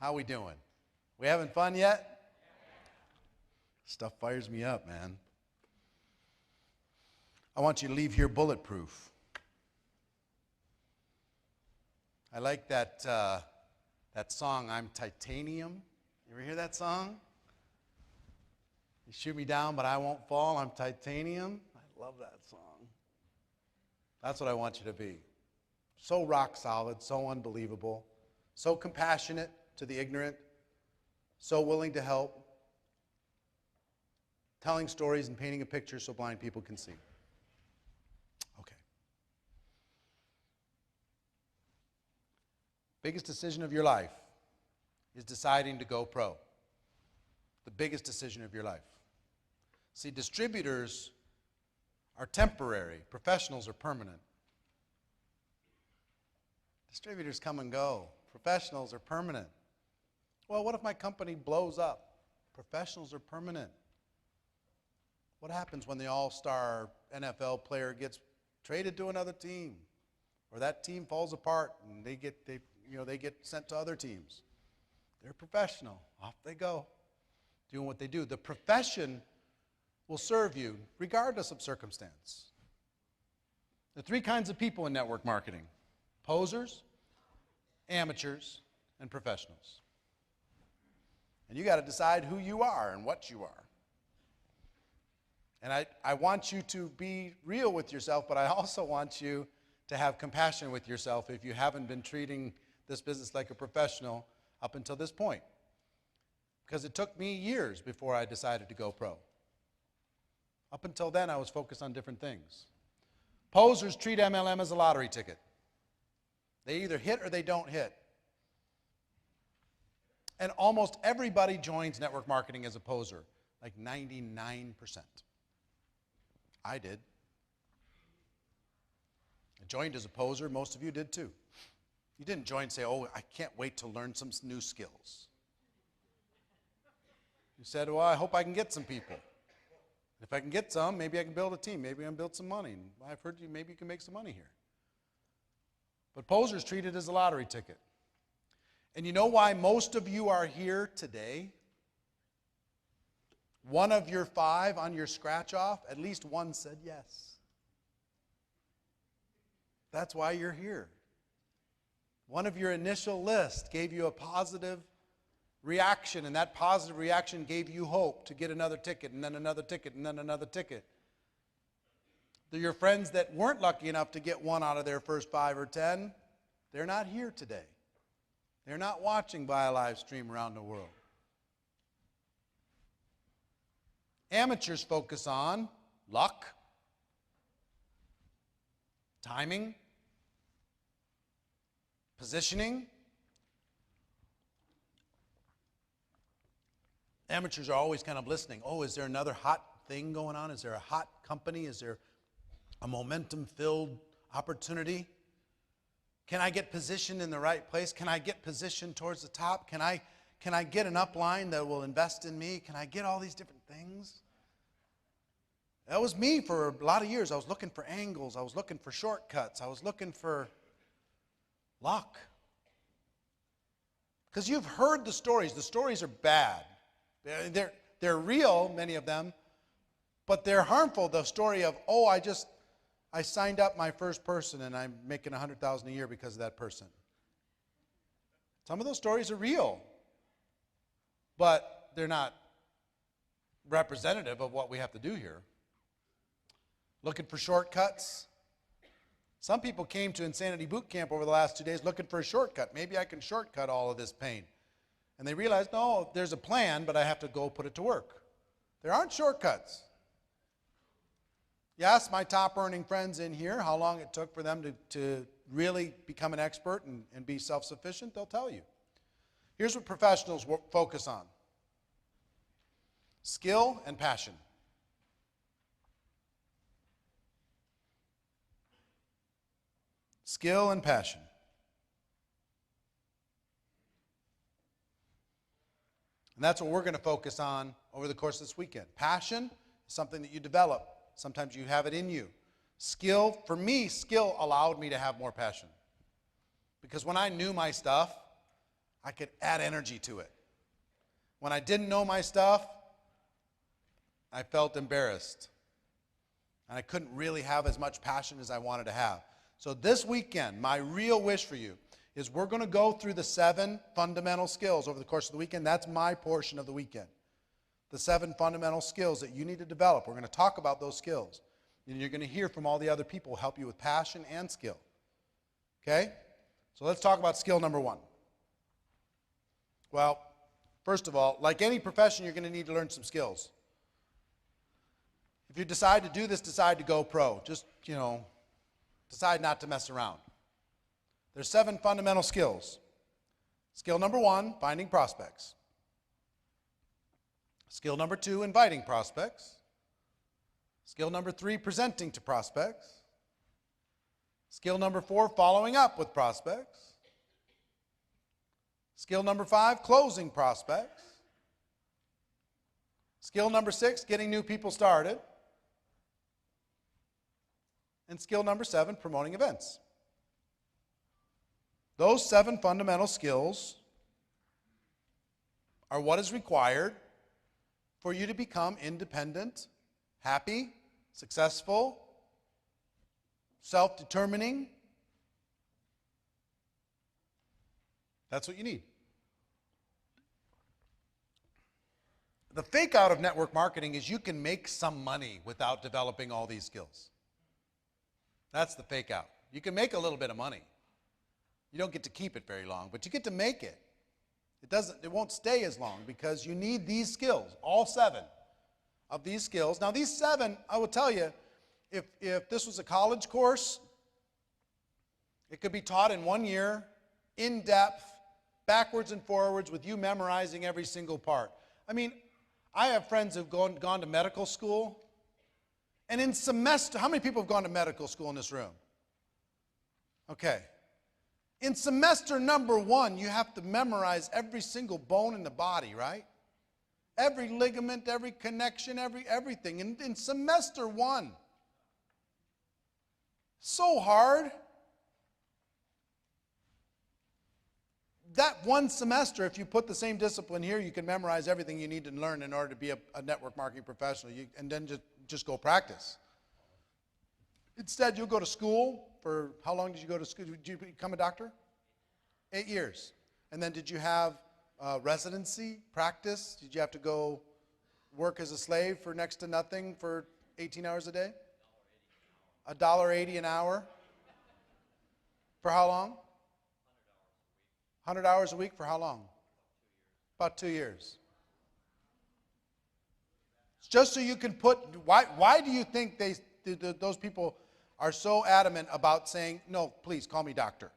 How we doing? We having fun yet? Stuff fires me up, man. I want you to leave here bulletproof. I like that song, I'm Titanium. You ever hear that song? You shoot me down, but I won't fall. I'm titanium. I love that song. That's what I want you to be. So rock solid, so unbelievable, so compassionate to the ignorant, so willing to help, telling stories and painting a picture so blind people can see. Okay. Biggest decision of your life is deciding to go pro. The biggest decision of your life. See, distributors are temporary. Professionals are permanent. Distributors come and go. Professionals are permanent. Well, what if my company blows up? Professionals are permanent. What happens when the all-star NFL player gets traded to another team, or that team falls apart and they get sent to other teams? They're professional. Off they go, doing what they do. The profession will serve you regardless of circumstance. There are three kinds of people in network marketing: posers, amateurs, and professionals. And you got to decide who you are and what you are. And I want you to be real with yourself, but I also want you to have compassion with yourself if you haven't been treating this business like a professional up until this point. Because it took me years before I decided to go pro. Up until then, I was focused on different things. Posers treat MLM as a lottery ticket. They either hit or they don't hit. And almost everybody joins network marketing as a poser, like 99%. I did. I joined as a poser. Most of you did too. You didn't join and say, oh, I can't wait to learn some new skills. You said, well, I hope I can get some people. If I can get some, maybe I can build a team. Maybe I can build some money. And I've heard you, maybe you can make some money here. But posers treat it as a lottery ticket. And you know why most of you are here today? One of your 5 on your scratch off, at least one said yes. That's why you're here. One of your initial list gave you a positive reaction, and that positive reaction gave you hope to get another ticket, and then another ticket, and then another ticket. Your friends that weren't lucky enough to get one out of their first 5 or 10, they're not here today. They're not watching by a live stream around the world. Amateurs focus on luck, timing, positioning. Amateurs are always kind of listening. Oh, is there another hot thing going on? Is there a hot company? Is there a momentum-filled opportunity? Can I get positioned in the right place? Can I get positioned towards the top? Can I get an upline that will invest in me? Can I get all these different things? That was me for a lot of years. I was looking for angles. I was looking for shortcuts. I was looking for luck. Because you've heard the stories. The stories are bad. They're real, many of them, but they're harmful. The story of, oh, I signed up my first person and I'm making $100,000 a year because of that person. Some of those stories are real, but they're not representative of what we have to do here. Looking for shortcuts. Some people came to Insanity Boot Camp over the last 2 days looking for a shortcut. Maybe I can shortcut all of this pain. And they realized, no, there's a plan, but I have to go put it to work. There aren't shortcuts. You ask my top earning friends in here how long it took for them to really become an expert and be self-sufficient, they'll tell you. Here's what professionals focus on: skill and passion. Skill and passion. And that's what we're going to focus on over the course of this weekend. Passion is something that you develop. Sometimes you have it in you. Skill, for me, skill allowed me to have more passion. Because when I knew my stuff, I could add energy to it. When I didn't know my stuff, I felt embarrassed. And I couldn't really have as much passion as I wanted to have. So this weekend, my real wish for you is we're going to go through the 7 fundamental skills over the course of the weekend. That's my portion of the weekend. The 7 fundamental skills that you need to develop. We're going to talk about those skills. And you're going to hear from all the other people who help you with passion and skill. Okay? So let's talk about skill number 1. Well, first of all, like any profession, you're going to need to learn some skills. If you decide to do this, decide to go pro. Just, decide not to mess around. There's 7 fundamental skills. Skill number 1, finding prospects. Skill number 2, inviting prospects. Skill number 3, presenting to prospects. Skill number 4, following up with prospects. Skill number 5, closing prospects. Skill number 6, getting new people started. And skill number 7, promoting events. Those 7 fundamental skills are what is required for you to become independent, happy, successful, self-determining. That's what you need. The fake out of network marketing is you can make some money without developing all these skills. That's the fake out. You can make a little bit of money. You don't get to keep it very long, but you get to make it. It won't stay as long because you need these skills, all 7 of these skills. Now these 7, I will tell you, if this was a college course, it could be taught in 1 year, in depth, backwards and forwards, with you memorizing every single part. I mean, I have friends who've gone to medical school, and in semester, how many people have gone to medical school in this room? Okay. In semester number 1, you have to memorize every single bone in the body, right? Every ligament, every connection, everything. In semester 1. So hard. That 1 semester, if you put the same discipline here, you can memorize everything you need to learn in order to be a network marketing professional. And then just go practice. Instead, you'll go to school for, how long did you go to school? Did you become a doctor? 8 years. And then did you have residency, practice? Did you have to go work as a slave for next to nothing for 18 hours a day? $1.80 an hour. For how long? 100 hours a week for how long? About 2 years. It's just so you can put, why do you think those people are so adamant about saying, no, please call me doctor?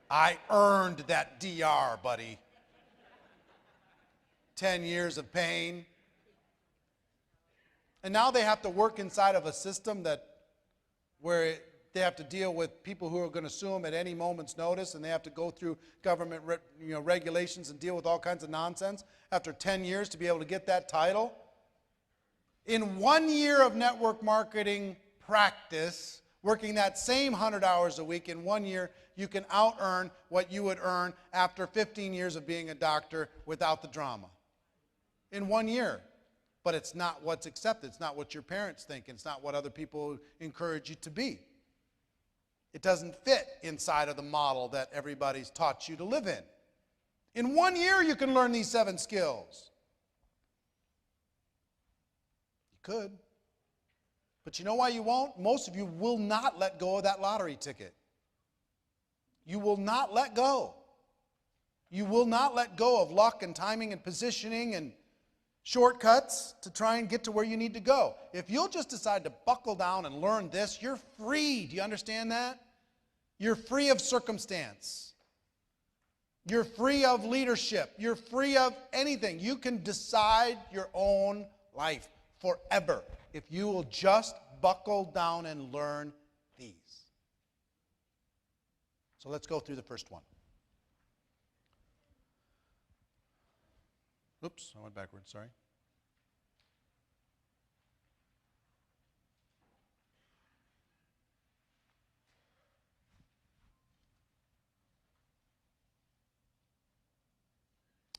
I earned that DR, buddy. 10 years of pain. And now they have to work inside of a system where they have to deal with people who are going to sue them at any moment's notice, and they have to go through government regulations and deal with all kinds of nonsense after 10 years to be able to get that title. In 1 year of network marketing practice, working that same 100 hours a week, in 1 year, you can out-earn what you would earn after 15 years of being a doctor without the drama. In 1 year. But it's not what's accepted. It's not what your parents think. It's not what other people encourage you to be. It doesn't fit inside of the model that everybody's taught you to live in. In 1 year, you can learn these 7 skills. You could. But you know why you won't? Most of you will not let go of that lottery ticket. You will not let go. You will not let go of luck and timing and positioning and shortcuts to try and get to where you need to go. If you'll just decide to buckle down and learn this, you're free. Do you understand that? You're free of circumstance. You're free of leadership. You're free of anything. You can decide your own life forever if you will just buckle down and learn these. So let's go through the first one. Oops, I went backwards, sorry.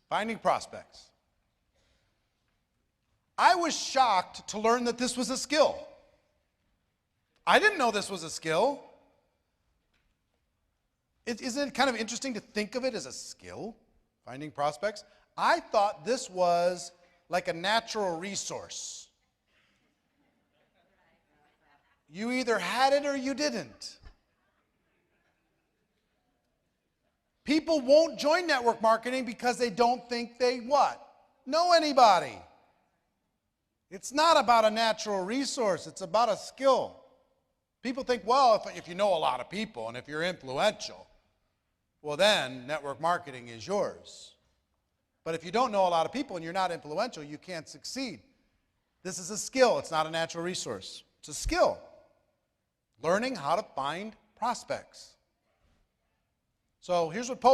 Finding prospects. I was shocked to learn that this was a skill. I didn't know this was a skill. Isn't it kind of interesting to think of it as a skill, finding prospects? I thought this was like a natural resource. You either had it or you didn't. People won't join network marketing because they don't think they what? Know anybody. It's not about a natural resource. It's about a skill. People think, well, if you know a lot of people and if you're influential, well then network marketing is yours. But if you don't know a lot of people and you're not influential, you can't succeed. This is a skill. It's not a natural resource. It's a skill. Learning how to find prospects. So here's what